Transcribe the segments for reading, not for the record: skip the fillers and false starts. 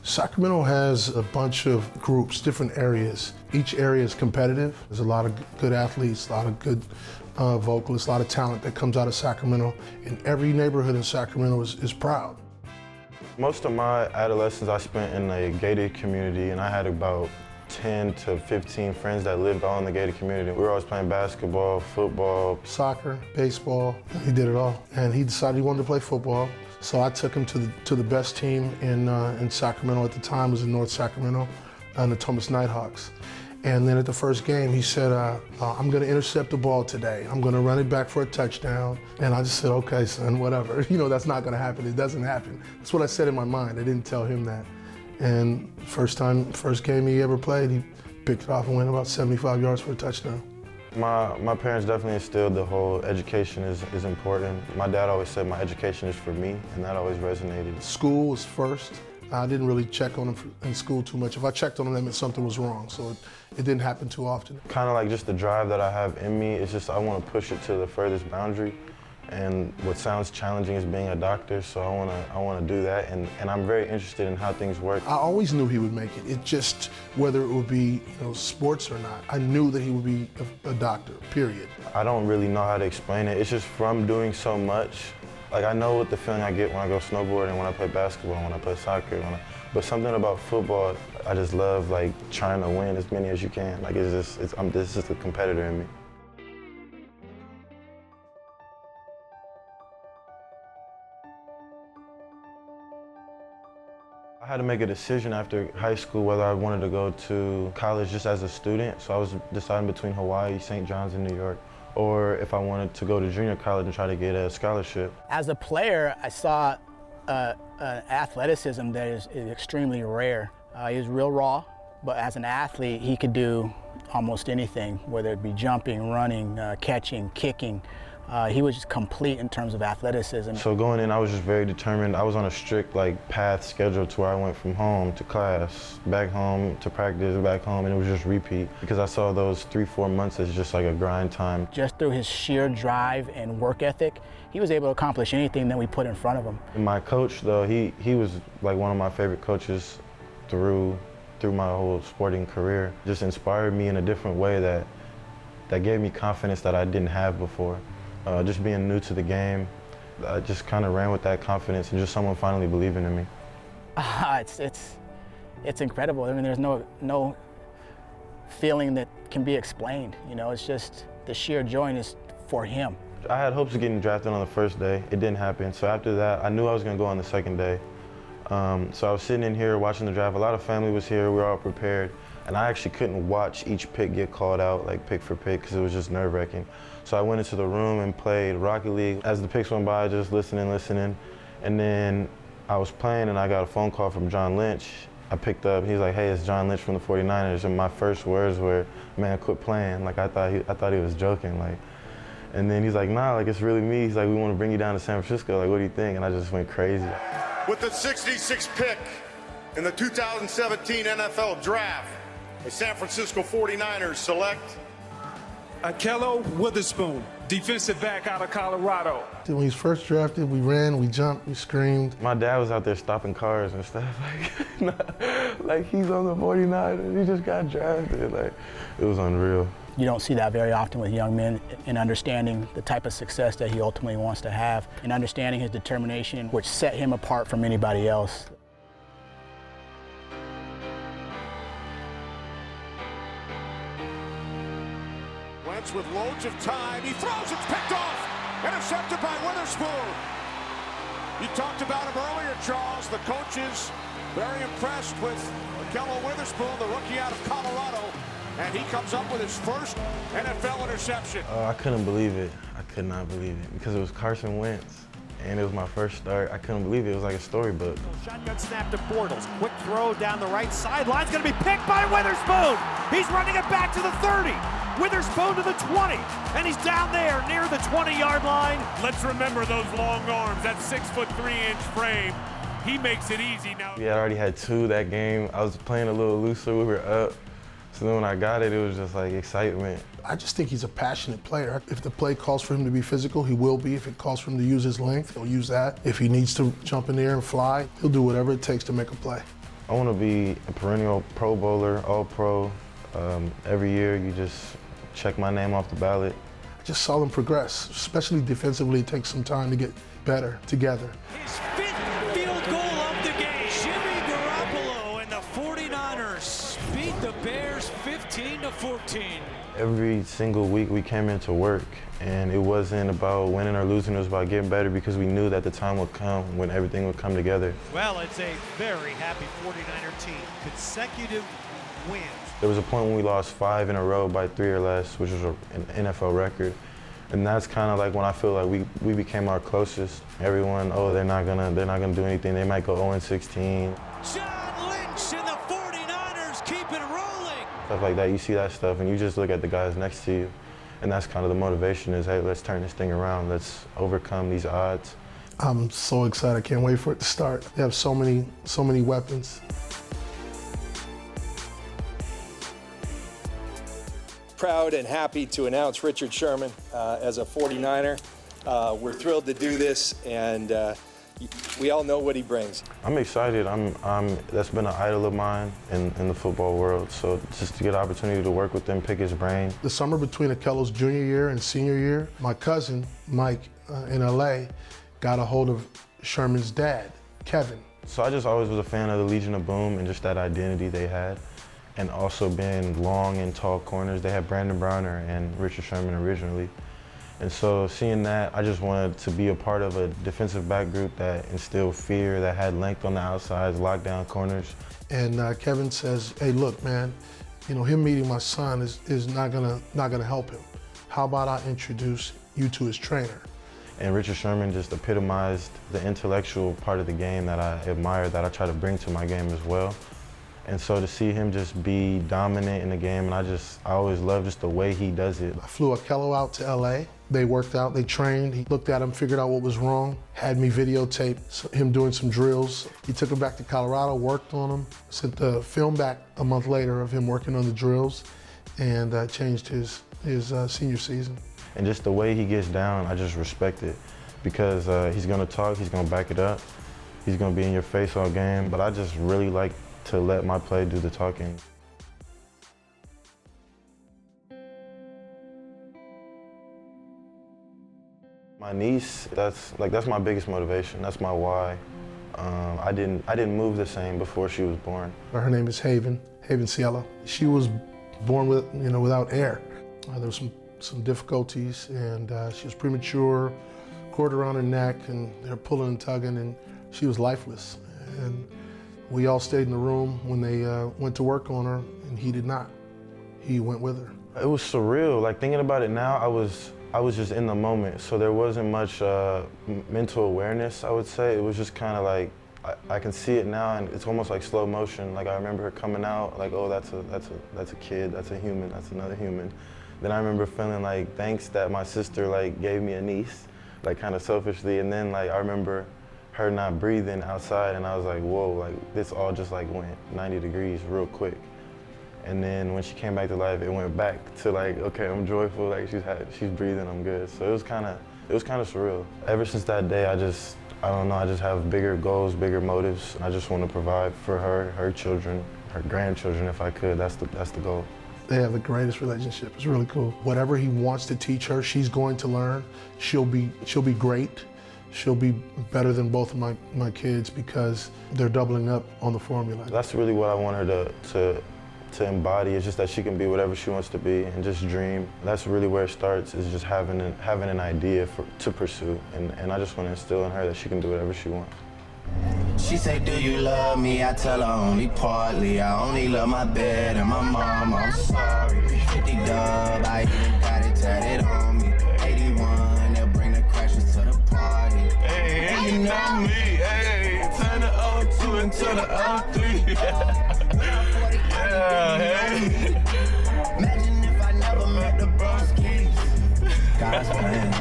Sacramento has a bunch of groups, different areas. Each area is competitive. There's a lot of good athletes, a lot of good vocalists, a lot of talent that comes out of Sacramento. And every neighborhood in Sacramento is proud. Most of my adolescence I spent in a gated community, and I had about 10 to 15 friends that lived all in the gated community. We were always playing basketball, football, soccer, baseball. He did it all. And he decided he wanted to play football. So I took him to the best team in Sacramento at the time, was in North Sacramento, the Thomas Nighthawks. And then at the first game, he said, I'm gonna intercept the ball today. I'm gonna run it back for a touchdown. And I just said, okay, son, whatever. You know, that's not gonna happen, it doesn't happen. That's what I said in my mind, I didn't tell him that. And first game he ever played, he picked it off and went about 75 yards for a touchdown. My parents definitely instilled the whole education is important. My dad always said my education is for me, and that always resonated. School was first. I didn't really check on him in school too much. If I checked on him, that meant something was wrong, so it didn't happen too often. Kind of like just the drive that I have in me, it's just I want to push it to the furthest boundary. And what sounds challenging is being a doctor, so I want to do that, and I'm very interested in how things work. I always knew he would make it. It just, whether it would be sports or not, I knew that he would be a doctor, period. I don't really know how to explain it. It's just from doing so much. Like, I know what the feeling I get when I go snowboarding, when I play basketball, when I play soccer, but something about football, I just love like trying to win as many as you can. Like this is the competitor in me. I had to make a decision after high school whether I wanted to go to college just as a student. So I was deciding between Hawaii, St. John's in New York, or if I wanted to go to junior college and try to get a scholarship. As a player, I saw an athleticism that is extremely rare. He was real raw, but as an athlete, he could do almost anything, whether it be jumping, running, catching, kicking. He was just complete in terms of athleticism. So going in, I was just very determined. I was on a strict path schedule to where I went from home to class, back home to practice, back home, and it was just repeat. Because I saw those 3-4 months as just like a grind time. Just through his sheer drive and work ethic, he was able to accomplish anything that we put in front of him. And my coach, though, he was like one of my favorite coaches through my whole sporting career. Just inspired me in a different way that gave me confidence that I didn't have before. Just being new to the game, I just kind of ran with that confidence and just someone finally believing in me. It's incredible. I mean, there's no feeling that can be explained. You know, it's just the sheer joy is for him. I had hopes of getting drafted on the first day. It didn't happen. So after that, I knew I was going to go on the second day. So I was sitting in here watching the draft. A lot of family was here. We were all prepared. And I actually couldn't watch each pick get called out, like pick for pick, because it was just nerve-wracking. So I went into the room and played Rocket League. As the picks went by, just listening. And then I was playing and I got a phone call from John Lynch. I picked up, he's like, hey, it's John Lynch from the 49ers. And my first words were, man, quit playing. Like, I thought he was joking. Like, and then he's like, nah, like, it's really me. He's like, we want to bring you down to San Francisco. Like, what do you think? And I just went crazy. With the 66th pick in the 2017 NFL Draft, the San Francisco 49ers select Ahkello Witherspoon, defensive back out of Colorado. When he was first drafted, we ran, we jumped, we screamed. My dad was out there stopping cars and stuff. Like he's on the 49ers, he just got drafted. Like, it was unreal. You don't see that very often with young men in understanding the type of success that he ultimately wants to have and understanding his determination, which set him apart from anybody else. Wentz with loads of time. He throws, it's picked off. Intercepted by Witherspoon. You talked about him earlier, Charles. The coaches very impressed with Ahkello Witherspoon, the rookie out of Colorado. And he comes up with his first NFL interception. I couldn't believe it. I could not believe it because it was Carson Wentz. And it was my first start. I couldn't believe it. It was like a storybook. Shotgun snap to Bortles. Quick throw down the right sideline. It's going to be picked by Witherspoon. He's running it back to the 30. Witherspoon to the 20. And he's down there near the 20-yard line. Let's remember ththose long arms, that 6'3" frame. He makes it easy now. Yeah, I already had 2 that game. I was playing a little looser. We were up. So then when I got it, it was just like excitement. I just think he's a passionate player. If the play calls for him to be physical, he will be. If it calls for him to use his length, he'll use that. If he needs to jump in there and fly, he'll do whatever it takes to make a play. I want to be a perennial Pro Bowler, All-Pro. Every year, you just check my name off the ballot. I just saw them progress, especially defensively. It takes some time to get better together. His fifth field goal of the game. Jimmy Garoppolo and the 49ers beat the Bears 15-14. Every single week we came into work, and it wasn't about winning or losing, it was about getting better because we knew that the time would come when everything would come together. Well, it's a very happy 49er team. Consecutive wins. There was a point when we lost 5 in a row by 3 or less, which was an NFL record. And that's kind of like when I feel like we became our closest. Everyone, oh, they're not gonna do anything. They might go 0-16. John Lynch and the 49ers keep it rolling. Stuff like that, you see that stuff and you just look at the guys next to you. And that's kind of the motivation is, hey, let's turn this thing around. Let's overcome these odds. I'm so excited, I can't wait for it to start. They have so many weapons. Proud and happy to announce Richard Sherman as a 49er. We're thrilled to do this, and we all know what he brings. I'm excited. That's been an idol of mine in the football world. So just to get an opportunity to work with them, pick his brain. The summer between Ahkello's junior year and senior year, my cousin, Mike, in LA, got a hold of Sherman's dad, Kevin. So I just always was a fan of the Legion of Boom and just that identity they had. And also being long and tall corners. They had Brandon Browner and Richard Sherman originally. And so seeing that, I just wanted to be a part of a defensive back group that instilled fear, that had length on the outsides, lockdown corners. And Kevin says, hey, look, man, you know, him meeting my son is not gonna help him. How about I introduce you to his trainer? And Richard Sherman just epitomized the intellectual part of the game that I admire, that I try to bring to my game as well. And so to see him just be dominant in the game, and I always love just the way he does it. I flew Ahkello out to LA. They worked out, they trained. He looked at him, figured out what was wrong, had me videotape him doing some drills. He took him back to Colorado, worked on him, sent the film back a month later of him working on the drills, and changed his senior season. And just the way he gets down, I just respect it because he's gonna talk, he's gonna back it up, he's gonna be in your face all game, but I just really like to let my play do the talking. My niece, that's my biggest motivation. That's my why. I didn't move the same before she was born. Her name is Haven Cielo. She was born without air. There was some difficulties, and she was premature, cord around her neck, and they were pulling and tugging, and she was lifeless. And we all stayed in the room when they went to work on her, and he did not. He went with her. It was surreal. Like thinking about it now, I was just in the moment, so there wasn't much mental awareness, I would say. It was just kind of like, I can see it now, and it's almost like slow motion. Like I remember her coming out, like, oh, that's a kid, that's a human, that's another human. Then I remember feeling like, thanks that my sister like gave me a niece, like kind of selfishly, and then like I remember her not breathing outside, and I was like, whoa, like this all just like went 90 degrees real quick. And then when she came back to life, it went back to like, okay, I'm joyful, like she's breathing, I'm good. So it was kind of surreal. Ever since that day, I don't know, I just have bigger goals, bigger motives. I just want to provide for her children, her grandchildren if I could. That's the goal. They have the greatest relationship. It's really cool. Whatever he wants to teach her, she's going to learn. She'll be great. She'll be better than both of my kids because they're doubling up on the formula. That's really what I want her to embody. It's just that she can be whatever she wants to be and just dream. That's really where it starts, is just having an idea to pursue. And I just want to instill in her that she can do whatever she wants. She say, do you love me? I tell her only partly. I only love my bed and my mom. I'm sorry. 50 dub, I even got it tatted on me. 81, they'll bring the crashes to the party. Hey, you know me. Hey, turn the 02 into the 03. Yeah, hey. Imagine if I never met the Broskis. God's plan.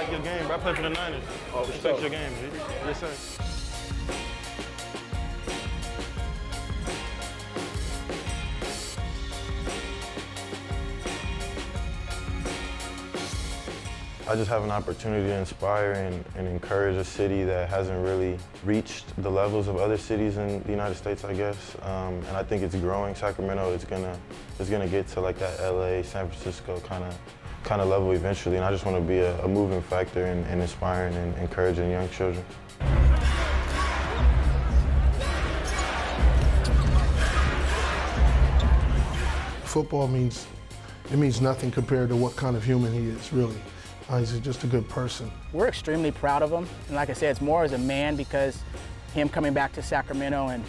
like your game, bro. I play for the Niners. Oh, respect your game, G. Yes, sir. I just have an opportunity to inspire and encourage a city that hasn't really reached the levels of other cities in the United States, I guess. And I think it's growing. Sacramento is gonna get to like that LA, San Francisco kind of level eventually. And I just want to be a moving factor in inspiring and encouraging young children. Football means nothing compared to what kind of human he is, really. He's just a good person. We're extremely proud of him, and like I said, it's more as a man because him coming back to Sacramento and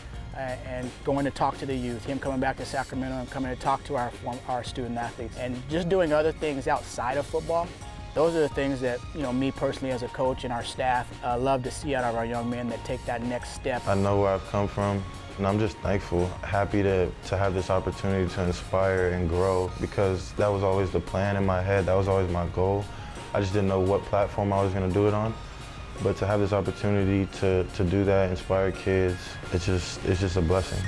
going to talk to the youth, him coming back to Sacramento and coming to talk to our student athletes, and just doing other things outside of football. Those are the things that, you know, me personally as a coach and our staff love to see out of our young men that take that next step. I know where I've come from, and I'm just thankful, happy to have this opportunity to inspire and grow, because that was always the plan in my head, that was always my goal. I just didn't know what platform I was going to do it on. But to have this opportunity to do that, inspire kids, it's just a blessing.